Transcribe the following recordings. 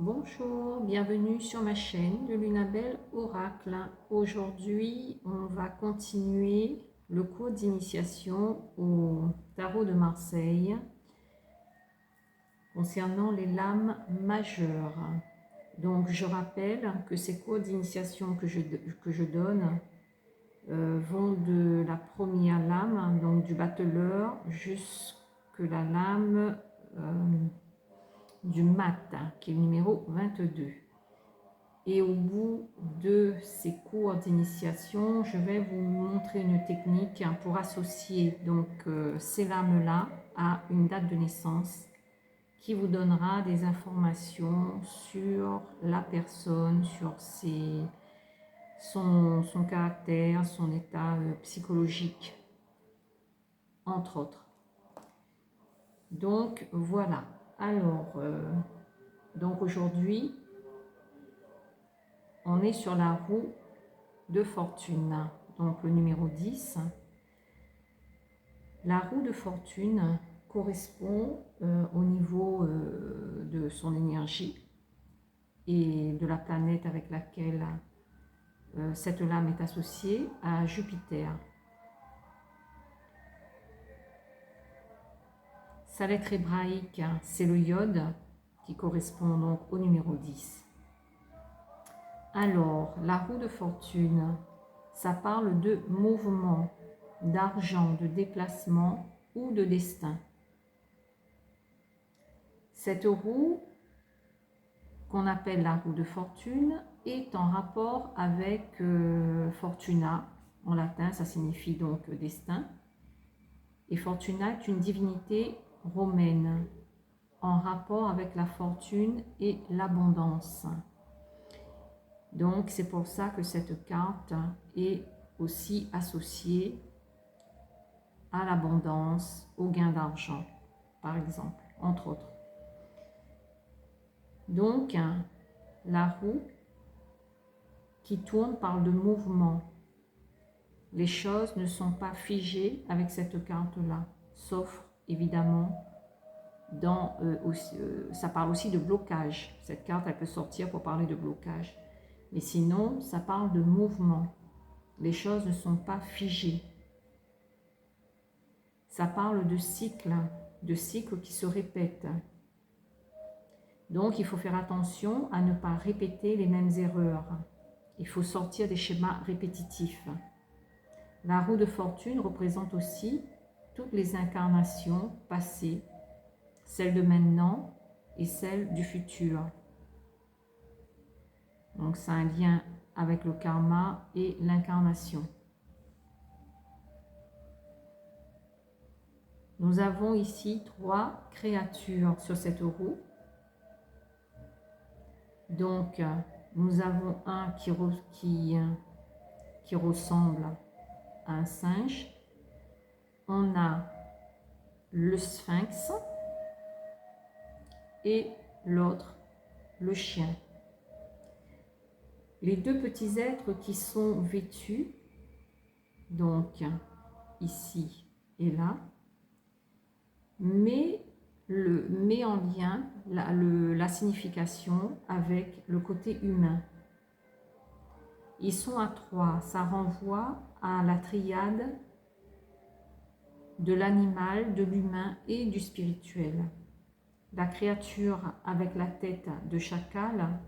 Bonjour, bienvenue sur ma chaîne de Lunabelle Oracle. Aujourd'hui, on va continuer le cours d'initiation au tarot de Marseille concernant les lames majeures. Donc, je rappelle que ces cours d'initiation que je donne vont de la première lame, donc du battleur, jusqu'à la lame du mat, qui est le numéro 22. Et au bout de ces cours d'initiation, je vais vous montrer une technique pour associer donc ces lames-là à une date de naissance qui vous donnera des informations sur la personne, sur son caractère, son état psychologique, entre autres. Donc voilà. Alors, donc aujourd'hui, on est sur la roue de fortune, donc le numéro 10. La roue de fortune correspond au niveau de son énergie et de la planète avec laquelle cette lame est associée à Jupiter. Sa lettre hébraïque, c'est le Yod, qui correspond donc au numéro 10. Alors, la roue de fortune, ça parle de mouvement, d'argent, de déplacement ou de destin. Cette roue, qu'on appelle la roue de fortune, est en rapport avec Fortuna. En latin, ça signifie donc destin. Et Fortuna est une divinité romaine en rapport avec la fortune et l'abondance. Donc, c'est pour ça que cette carte est aussi associée à l'abondance, au gain d'argent, par exemple, entre autres. Donc, la roue qui tourne parle de mouvement. Les choses ne sont pas figées avec cette carte-là, sauf évidemment ça parle aussi de blocage. Cette carte, elle peut sortir pour parler de blocage. Mais sinon, ça parle de mouvement. Les choses ne sont pas figées. Ça parle de cycles qui se répètent. Donc, il faut faire attention à ne pas répéter les mêmes erreurs. Il faut sortir des schémas répétitifs. La roue de fortune représente aussi toutes les incarnations passées, celles de maintenant et celles du futur. Donc, c'est un lien avec le karma et l'incarnation. Nous avons ici 3 créatures sur cette roue. Donc, nous avons un qui ressemble à un singe. On a le sphinx et l'autre, le chien. Les deux petits êtres qui sont vêtus, donc ici et là, met en lien la signification avec le côté humain. Ils sont à 3, ça renvoie à la triade de l'animal, de l'humain et du spirituel. La créature avec la tête de chacal,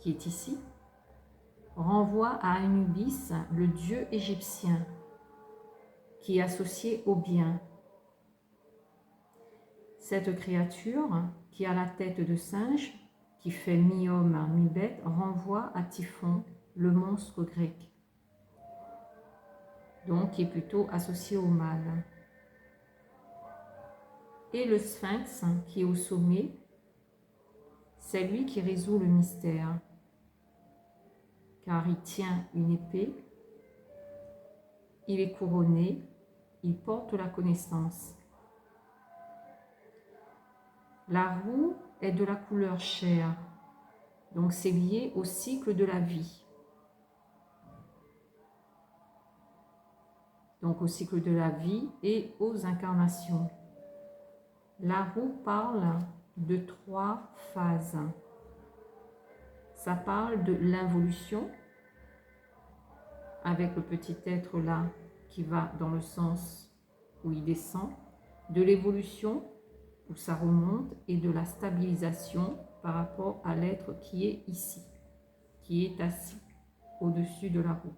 qui est ici, renvoie à Anubis, le dieu égyptien, qui est associé au bien. Cette créature, qui a la tête de singe, qui fait mi-homme, mi-bête, renvoie à Typhon, le monstre grec, donc qui est plutôt associé au mal. Et le sphinx, qui est au sommet, c'est lui qui résout le mystère, car il tient une épée, il est couronné, il porte la connaissance. La roue est de la couleur chair, donc c'est lié au cycle de la vie. Donc au cycle de la vie et aux incarnations. La roue parle de 3 phases. Ça parle de l'involution, avec le petit être là qui va dans le sens où il descend, de l'évolution où ça remonte et de la stabilisation par rapport à l'être qui est ici, qui est assis au-dessus de la roue.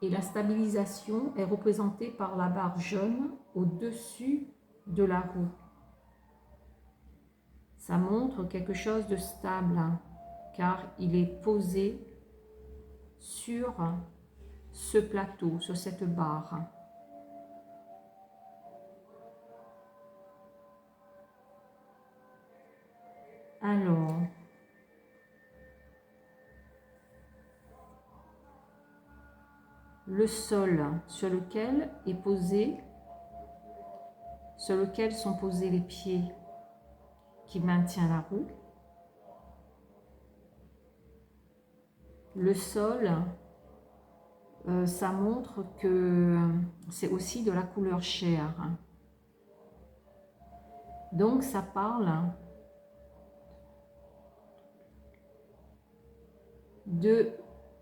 Et la stabilisation est représentée par la barre jaune au-dessus de la roue. Ça montre quelque chose de stable, car il est posé sur ce plateau, sur cette barre. Alors, le sol sur lequel sont posés les pieds qui maintient la roue. Le sol, ça montre que c'est aussi de la couleur chair. Donc ça parle de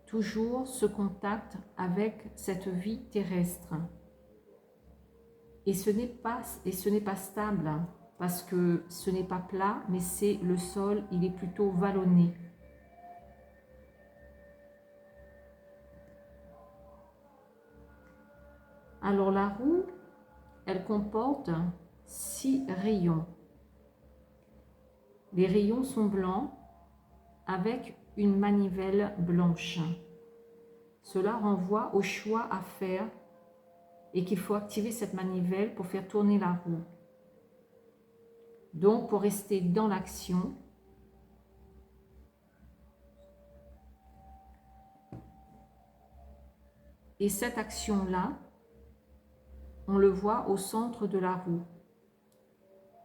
toujours ce contact avec cette vie terrestre. Et ce n'est pas stable, parce que ce n'est pas plat, mais c'est le sol, il est plutôt vallonné. Alors la roue, elle comporte 6 rayons. Les rayons sont blancs avec une manivelle blanche. Cela renvoie au choix à faire et qu'il faut activer cette manivelle pour faire tourner la roue. Donc, pour rester dans l'action, et cette action-là, on le voit au centre de la roue.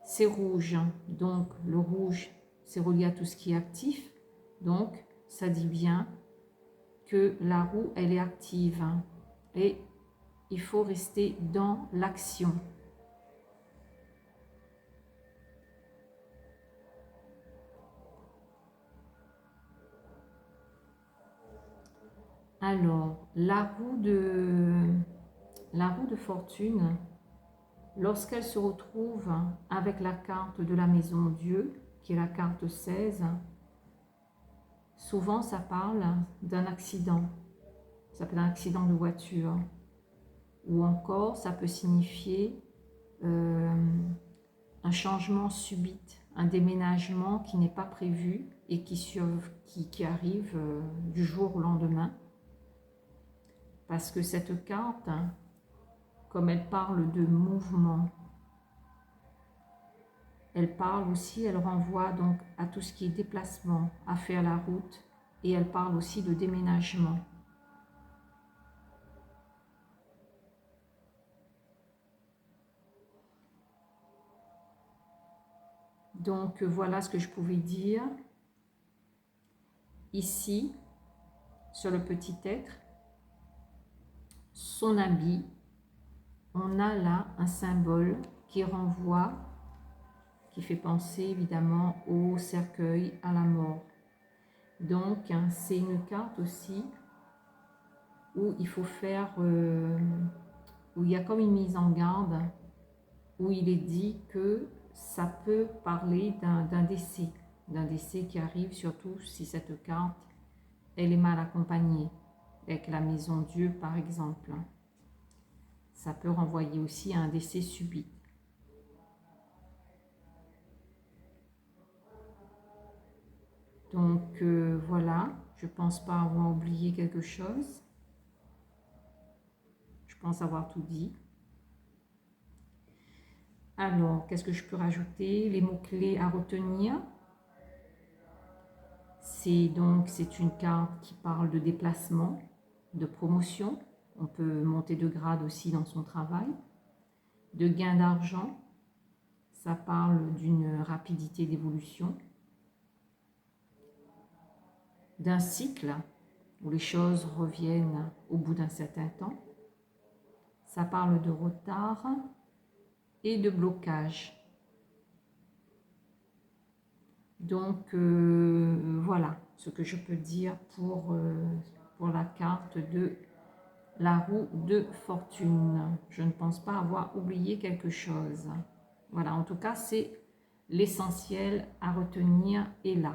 C'est rouge, donc le rouge, c'est relié à tout ce qui est actif. Donc, ça dit bien que la roue, elle est active. Et il faut rester dans l'action. Alors, la roue de fortune, lorsqu'elle se retrouve avec la carte de la maison Dieu, qui est la carte 16, souvent ça parle d'un accident. Ça peut être un accident de voiture. Ou encore, ça peut signifier un changement subit, un déménagement qui n'est pas prévu et qui arrive du jour au lendemain. Parce que cette carte, comme elle parle de mouvement, elle parle aussi, elle renvoie donc à tout ce qui est déplacement, à faire la route, et elle parle aussi de déménagement. Donc voilà ce que je pouvais dire. Ici, sur le petit être, son habit, on a là un symbole qui renvoie, qui fait penser évidemment au cercueil, à la mort. Donc c'est une carte aussi où il faut faire, où il y a comme une mise en garde, où il est dit que ça peut parler d'un décès qui arrive, surtout si cette carte, elle est mal accompagnée, avec la maison Dieu par exemple. Ça peut renvoyer aussi à un décès subit. Donc voilà, je ne pense pas avoir oublié quelque chose. Je pense avoir tout dit. Alors, qu'est-ce que je peux rajouter? Les mots-clés à retenir. C'est une carte qui parle de déplacement, de promotion. On peut monter de grade aussi dans son travail. De gain d'argent. Ça parle d'une rapidité d'évolution. D'un cycle. où les choses reviennent au bout d'un certain temps. Ça parle de retard et de blocage. Donc, voilà ce que je peux dire pour la carte de la roue de fortune. Je ne pense pas avoir oublié quelque chose. Voilà, en tout cas, c'est l'essentiel à retenir est là.